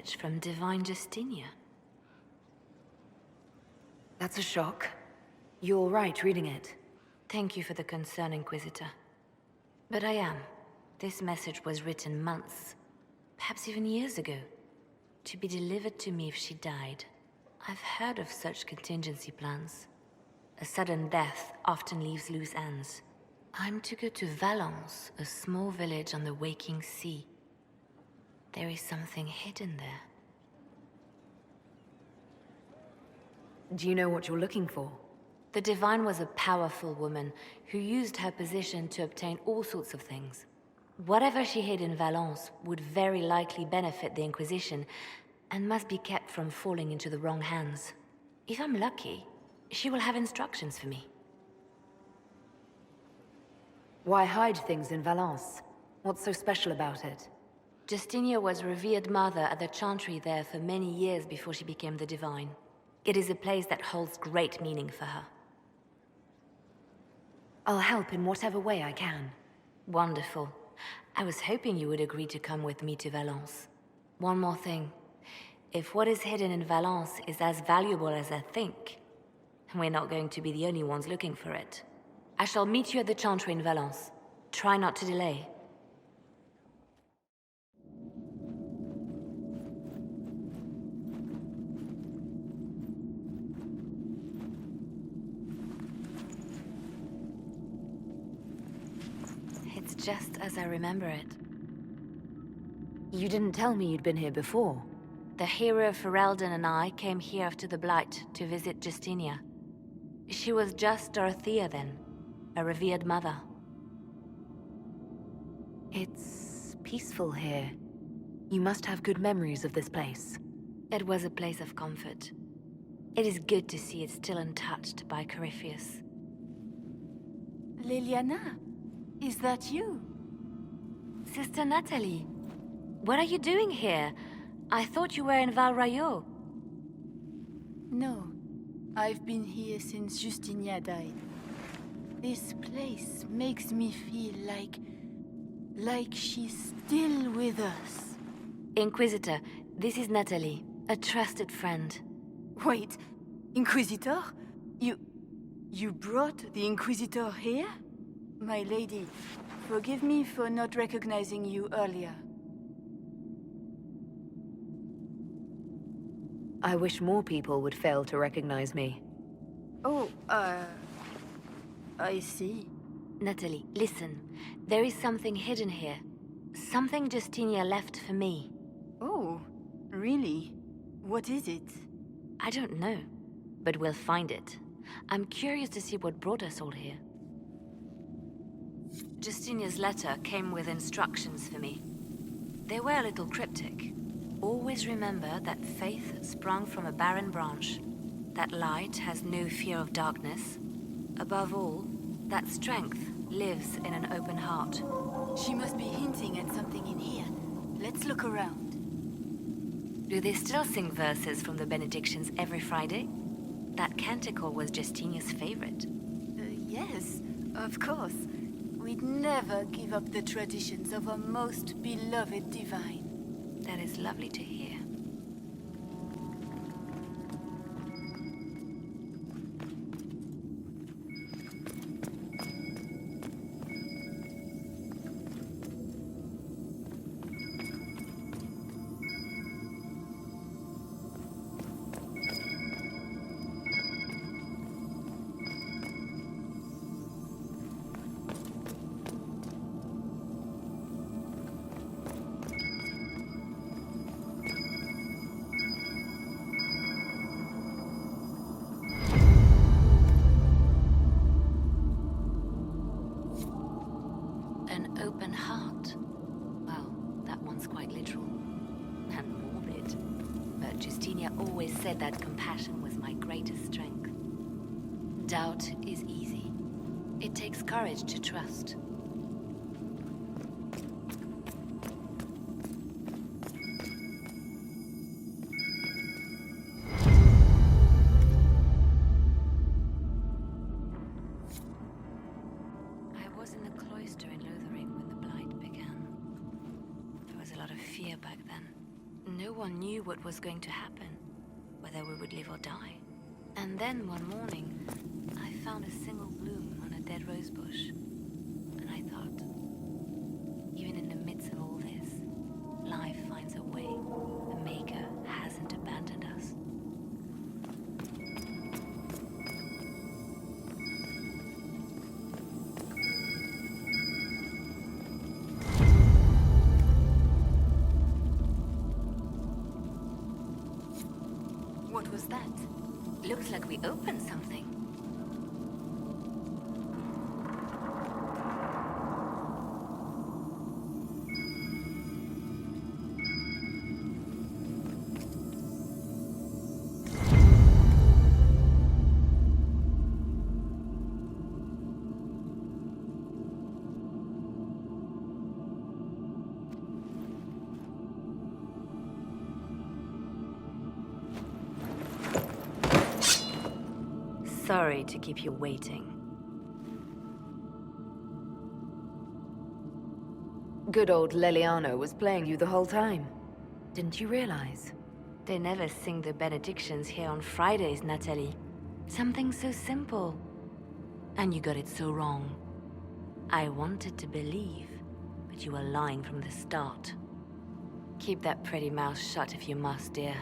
message from Divine Justinia. That's a shock. You're right reading it. Thank you for the concern, Inquisitor. But I am. This message was written months, perhaps even years ago, to be delivered to me if she died. I've heard of such contingency plans. A sudden death often leaves loose ends. I'm to go to Valence, a small village on the waking sea. There is something hidden there. Do you know what you're looking for? The Divine was a powerful woman who used her position to obtain all sorts of things. Whatever she hid in Valence would very likely benefit the Inquisition and must be kept from falling into the wrong hands. If I'm lucky, she will have instructions for me. Why hide things in Valence? What's so special about it? Justinia was revered mother at the chantry there for many years before she became the Divine. It is a place that holds great meaning for her. I'll help in whatever way I can. Wonderful. I was hoping you would agree to come with me to Valence. One more thing. If what is hidden in Valence is as valuable as I think, we're not going to be the only ones looking for it. I shall meet you at the chantry in Valence. Try not to delay. It's just as I remember it. You didn't tell me you'd been here before. The hero Ferelden and I came here after the Blight to visit Justinia. She was just Dorothea then, a revered mother. It's peaceful here. You must have good memories of this place. It was a place of comfort. It is good to see it still untouched by Corypheus. Liliana, is that you? Sister Natalie, what are you doing here? I thought you were in Val Rayo. No, I've been here since Justinia died. This place makes me feel like she's still with us. Inquisitor, this is Natalie, a trusted friend. Wait, Inquisitor? You brought the Inquisitor here? My lady, forgive me for not recognizing you earlier. I wish more people would fail to recognize me. Oh, I see. Natalie, listen. There is something hidden here. Something Justinia left for me. Oh, really? What is it? I don't know, but we'll find it. I'm curious to see what brought us all here. Justinia's letter came with instructions for me. They were a little cryptic. Always remember that faith sprung from a barren branch, that light has no fear of darkness. Above all, that strength lives in an open heart. She must be hinting at something in here. Let's look around. Do they still sing verses from the benedictions every Friday? That canticle was Justinia's favorite. Yes, of course. We'd never give up the traditions of our most beloved divine. That is lovely to hear. An open heart. Well, that one's quite literal. And morbid. But Justinia always said that compassion was my greatest strength. Doubt is easy. It takes courage to trust. I was in the cloister in Lothering when the Blight began. There was a lot of fear back then. No one knew what was going to happen, whether we would live or die. And then one morning, I found a single bloom on a dead rose bush. And I thought, even in the midst of all this, life finds a way. The Maker hasn't abandoned us. What was that? Looks like we opened something. Sorry to keep you waiting. Good old Leliano was playing you the whole time. Didn't you realize? They never sing the benedictions here on Fridays, Natalie. Something so simple. And you got it so wrong. I wanted to believe, but you were lying from the start. Keep that pretty mouth shut if you must, dear.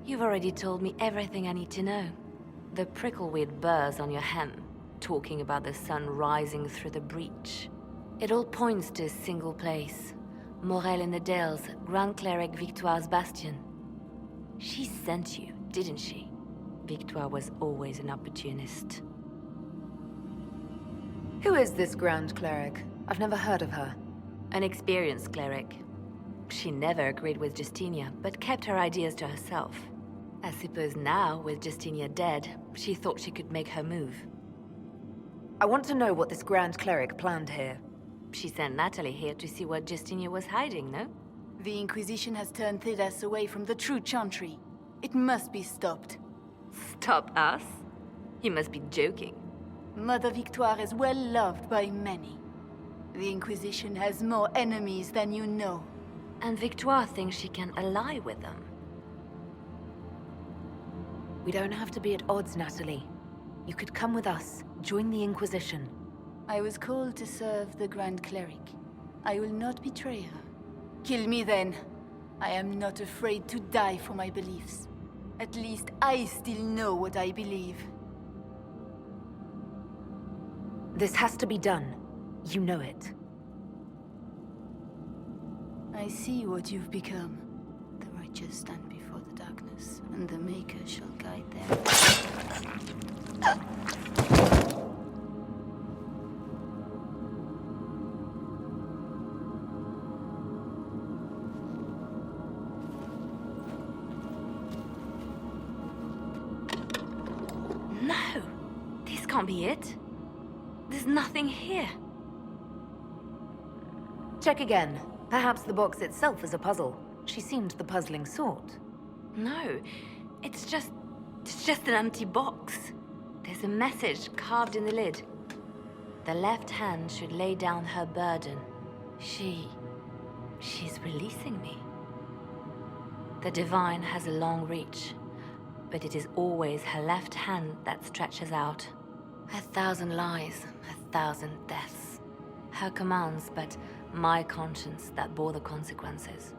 You've already told me everything I need to know. The prickleweed burrs on your hem, talking about the sun rising through the breach. It all points to a single place. Morel in the Dales, Grand Cleric Victoire's bastion. She sent you, didn't she? Victoire was always an opportunist. Who is this Grand Cleric? I've never heard of her. An experienced cleric. She never agreed with Justinia, but kept her ideas to herself. I suppose now, with Justinia dead, she thought she could make her move. I want to know what this Grand Cleric planned here. She sent Natalie here to see what Justinia was hiding, no? The Inquisition has turned Thedas away from the true chantry. It must be stopped. Stop us? You must be joking. Mother Victoire is well loved by many. The Inquisition has more enemies than you know. And Victoire thinks she can ally with them. We don't have to be at odds, Natalie. You could come with us, join the Inquisition. I was called to serve the Grand Cleric. I will not betray her. Kill me then. I am not afraid to die for my beliefs. At least I still know what I believe. This has to be done. You know it. I see what you've become. The righteous stand before the darkness, and the Maker shall guide them. No! This can't be it. There's nothing here. Check again. Perhaps the box itself is a puzzle. She seemed the puzzling sort. No, it's just an empty box. There's a message carved in the lid. The left hand should lay down her burden. She's releasing me. The divine has a long reach, but it is always her left hand that stretches out. 1,000 lies, 1,000 deaths. Her commands, but my conscience that bore the consequences.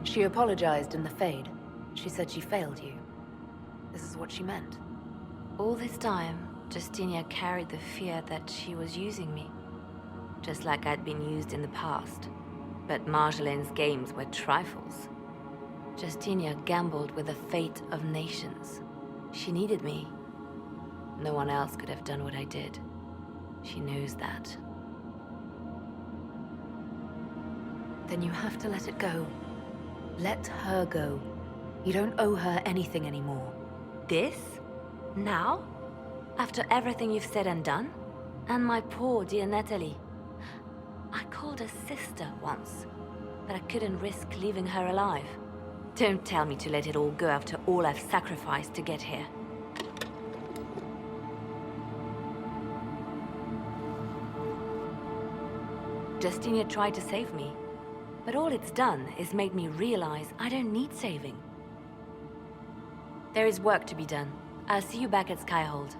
She apologized in the Fade. She said she failed you. This is what she meant. All this time, Justinia carried the fear that she was using me. Just like I'd been used in the past. But Marjolaine's games were trifles. Justinia gambled with the fate of nations. She needed me. No one else could have done what I did. She knows that. Then you have to let it go. Let her go. You don't owe her anything anymore. This? Now? After everything you've said and done? And my poor dear Natalie. I called her sister once, but I couldn't risk leaving her alive. Don't tell me to let it all go after all I've sacrificed to get here. Justinia tried to save me, But all it's done is made me realize I don't need saving. There is work to be done. I'll see you back at Skyhold.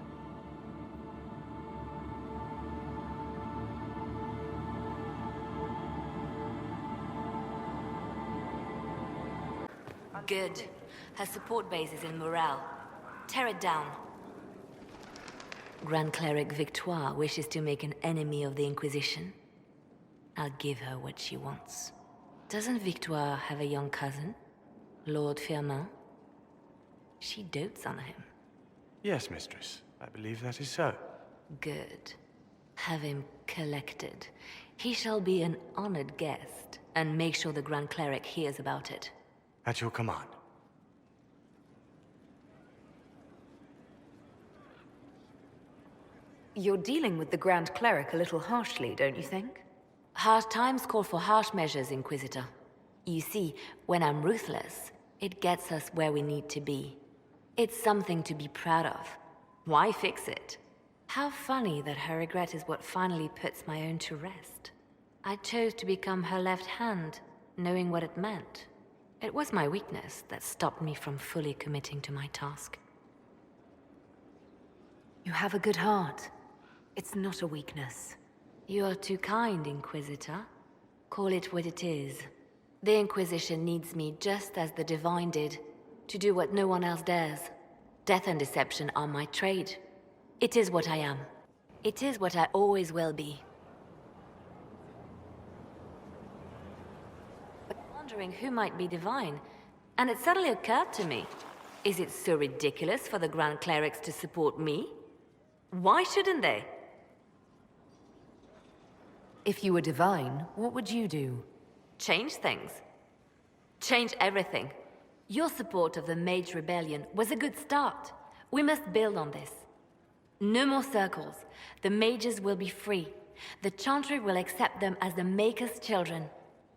Good. Her support base is in Morale. Tear it down. Grand Cleric Victoire wishes to make an enemy of the Inquisition. I'll give her what she wants. Doesn't Victoire have a young cousin? Lord Firmin? She dotes on him. Yes, mistress. I believe that is so. Good. Have him collected. He shall be an honored guest, and make sure the Grand Cleric hears about it. At your command. You're dealing with the Grand Cleric a little harshly, don't you think? Harsh times call for harsh measures, Inquisitor. You see, when I'm ruthless, it gets us where we need to be. It's something to be proud of. Why fix it? How funny that her regret is what finally puts my own to rest. I chose to become her left hand, knowing what it meant. It was my weakness that stopped me from fully committing to my task. You have a good heart. It's not a weakness. You are too kind, Inquisitor. Call it what it is. The Inquisition needs me just as the Divine did, to do what no one else dares. Death and deception are my trade. It is what I am. It is what I always will be. Wondering who might be Divine, and it suddenly occurred to me. Is it so ridiculous for the Grand Clerics to support me? Why shouldn't they? If you were divine, what would you do? Change things. Change everything. Your support of the Mage Rebellion was a good start. We must build on this. No more circles. The mages will be free. The Chantry will accept them as the Maker's children.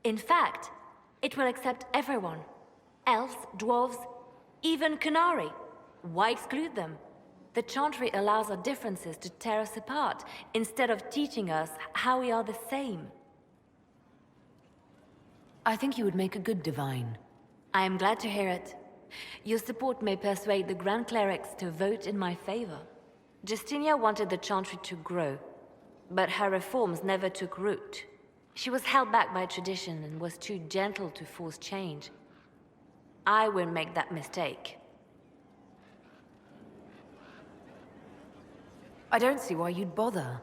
In fact, it will accept everyone. Elves, dwarves, even Canary. Why exclude them? The Chantry allows our differences to tear us apart, instead of teaching us how we are the same. I think you would make a good divine. I am glad to hear it. Your support may persuade the Grand Clerics to vote in my favor. Justinia wanted the Chantry to grow, but her reforms never took root. She was held back by tradition and was too gentle to force change. I won't make that mistake. I don't see why you'd bother.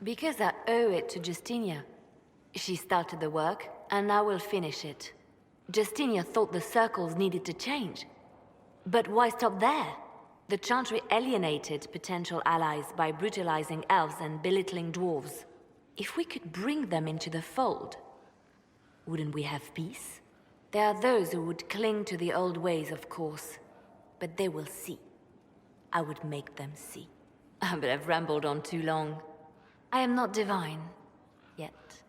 Because I owe it to Justinia. She started the work, and I will finish it. Justinia thought the circles needed to change. But why stop there? The Chantry alienated potential allies by brutalizing elves and belittling dwarves. If we could bring them into the fold, wouldn't we have peace? There are those who would cling to the old ways, of course. But they will see. I would make them see. But I've rambled on too long. I am not divine. Yet.